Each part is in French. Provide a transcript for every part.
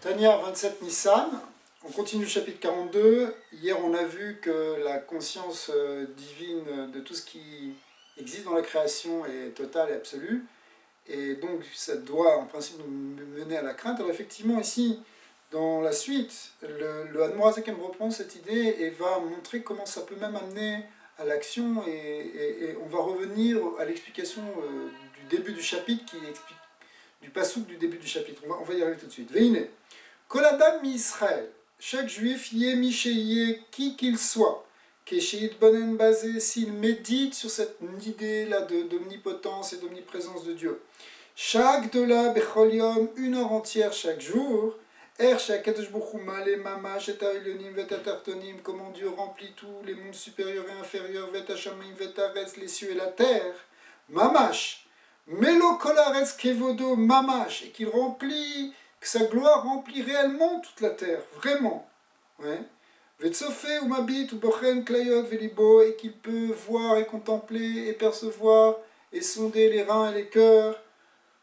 Tania 27 Nissan, on continue le chapitre 42. Hier on a vu que la conscience divine de tout ce qui existe dans la création est totale et absolue. Et donc ça doit en principe nous mener à la crainte. Alors effectivement ici, dans la suite, le Admorazaken reprend cette idée et va montrer comment ça peut même amener à l'action. Et on va revenir à l'explication du début du chapitre qui explique du passouk du début du chapitre. On va y arriver tout de suite. Veine. Koladam mi Israël, chaque juif yé mi qui qu'il soit, Kesheit bonen basé, s'il médite sur cette idée-là d'omnipotence et d'omniprésence de Dieu. Chaque de là, bechol yom, une heure entière chaque jour, shakadosh baruch hu malé mamash et ha'elyonim vet ha'tartonim, comment Dieu remplit tous les mondes supérieurs et inférieurs, vet ha'shamim vet ha'aretz, les cieux et la terre, mamash, melo kol ha'aretz kevodo mamash, et qu'il remplit, que sa gloire remplit réellement toute la terre, vraiment. Ouais. Vetsofé ou mabit ou bochen klayot velibo, et qu'il peut voir et contempler et percevoir et sonder les reins et les cœurs.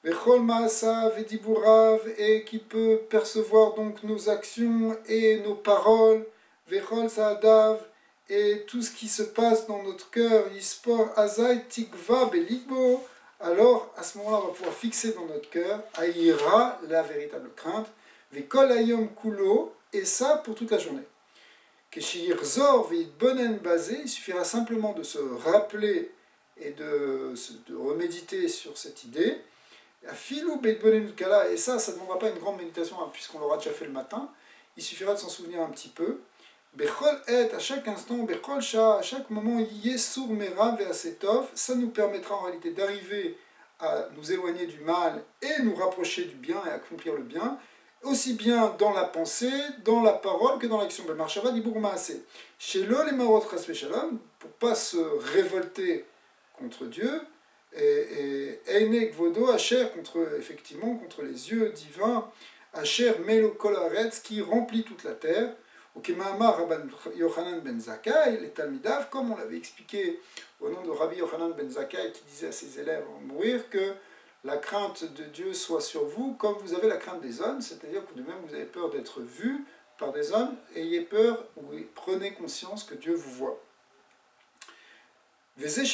Vechol maasa vediburav, et qui peut percevoir donc nos actions et nos paroles. Vechol saadav, et tout ce qui se passe dans notre cœur. Yispor azai tikva beligbo. Alors, à ce moment-là, on va pouvoir fixer dans notre cœur, aïra, la véritable crainte, vekol ayom kulo, et ça pour toute la journée. Keshir zor veit bonen basé, il suffira simplement de se rappeler et de reméditer sur cette idée. Afilou beit bonen kala, et ça ne demandera pas une grande méditation, hein, puisqu'on l'aura déjà fait le matin, il suffira de s'en souvenir un petit peu. Bechol et, à chaque instant, bechol sha, à chaque moment, yesur mera ve'asetov, ça nous permettra en réalité d'arriver à nous éloigner du mal et nous rapprocher du bien et accomplir le bien, aussi bien dans la pensée, dans la parole que dans l'action. Marshava di bourmaase. Chez l'ol et marot rasve shalom, pour pas se révolter contre Dieu, et einek vodo asher, effectivement contre les yeux divins, asher melo kol haaretz, qui remplit toute la terre. Ukemahama Rabban Yochanan ben Zakkai, les Talmidav, comme on l'avait expliqué au nom de Rabbi Yochanan ben Zakkai, qui disait à ses élèves en mourir que la crainte de Dieu soit sur vous comme vous avez la crainte des hommes, c'est-à-dire que de même vous avez peur d'être vu par des hommes, ayez peur ou prenez conscience que Dieu vous voit. Et c'est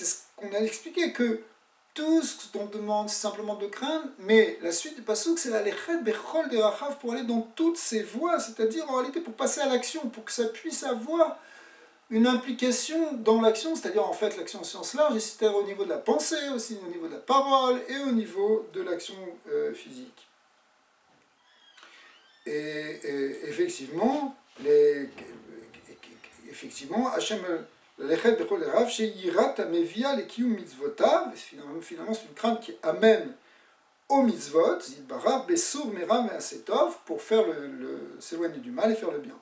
ce qu'on a expliqué, que tout ce qu'on demande, c'est simplement de craindre, mais la suite du passouk, c'est la lechet bechol de rachav, pour aller dans toutes ses voies, c'est-à-dire en réalité pour passer à l'action, pour que ça puisse avoir une implication dans l'action, c'est-à-dire en fait l'action au sens large, c'est-à-dire au niveau de la pensée, aussi au niveau de la parole et au niveau de l'action physique. Et effectivement, Hachem lechet bechol de rachav, chez yirat amevia le kiyum mitzvotav, finalement c'est une crainte qui amène au mitzvot, zidbara besur mera measetov, pour faire s'éloigner du mal et faire le bien.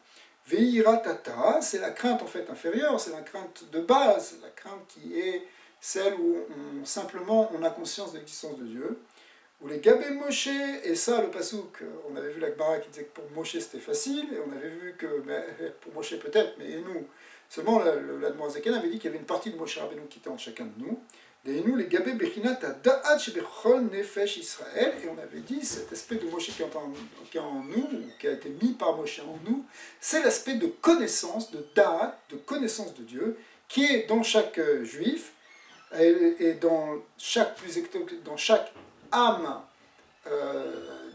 Veiratata, c'est la crainte en fait inférieure, c'est la crainte de base, la crainte qui est celle où simplement on a conscience de l'existence de Dieu. Ou les Gabé Moshe, et ça le pasouk, on avait vu la Gemara qui disait que pour Moshe c'était facile, et on avait vu que, pour Moshe peut-être, mais nous, seulement l'Admorazaken avait dit qu'il y avait une partie de Moshe Rabbeinu qui était en chacun de nous. Et nous, les Gabé Bechinat Da'at Shebechol Nefesh Israël, et on avait dit cet aspect de Moshe qui est en nous, ou qui a été mis par Moshe en nous, c'est l'aspect de connaissance, de Da'at, de connaissance de Dieu, qui est dans chaque juif, et dans chaque âme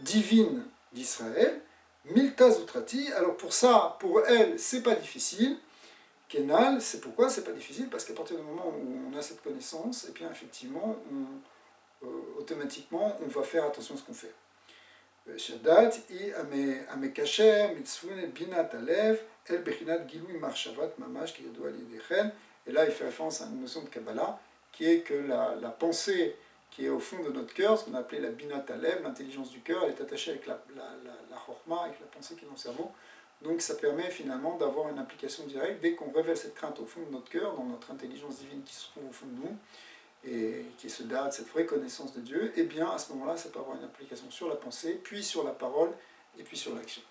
divine d'Israël, Milta Zutrati. Alors pour ça, pour elle, c'est pas difficile. Kenal, c'est pourquoi c'est pas difficile, parce qu'à partir du moment où on a cette connaissance, et bien effectivement, automatiquement, on va faire attention à ce qu'on fait. Shadat i amekacher mitzvun binat alev el bechinat gilui marshavat mamash ki yodua lidechen. Et là, il fait référence à une notion de Kabbalah, qui est que la pensée qui est au fond de notre cœur, ce qu'on a appelé la binat alev, l'intelligence du cœur, elle est attachée avec la chorma, avec la pensée qui est dans le cerveau. Donc ça permet finalement d'avoir une application directe dès qu'on révèle cette crainte au fond de notre cœur, dans notre intelligence divine qui se trouve au fond de nous, et qui se date cette vraie connaissance de Dieu, et bien à ce moment-là, ça peut avoir une application sur la pensée, puis sur la parole, et puis sur l'action.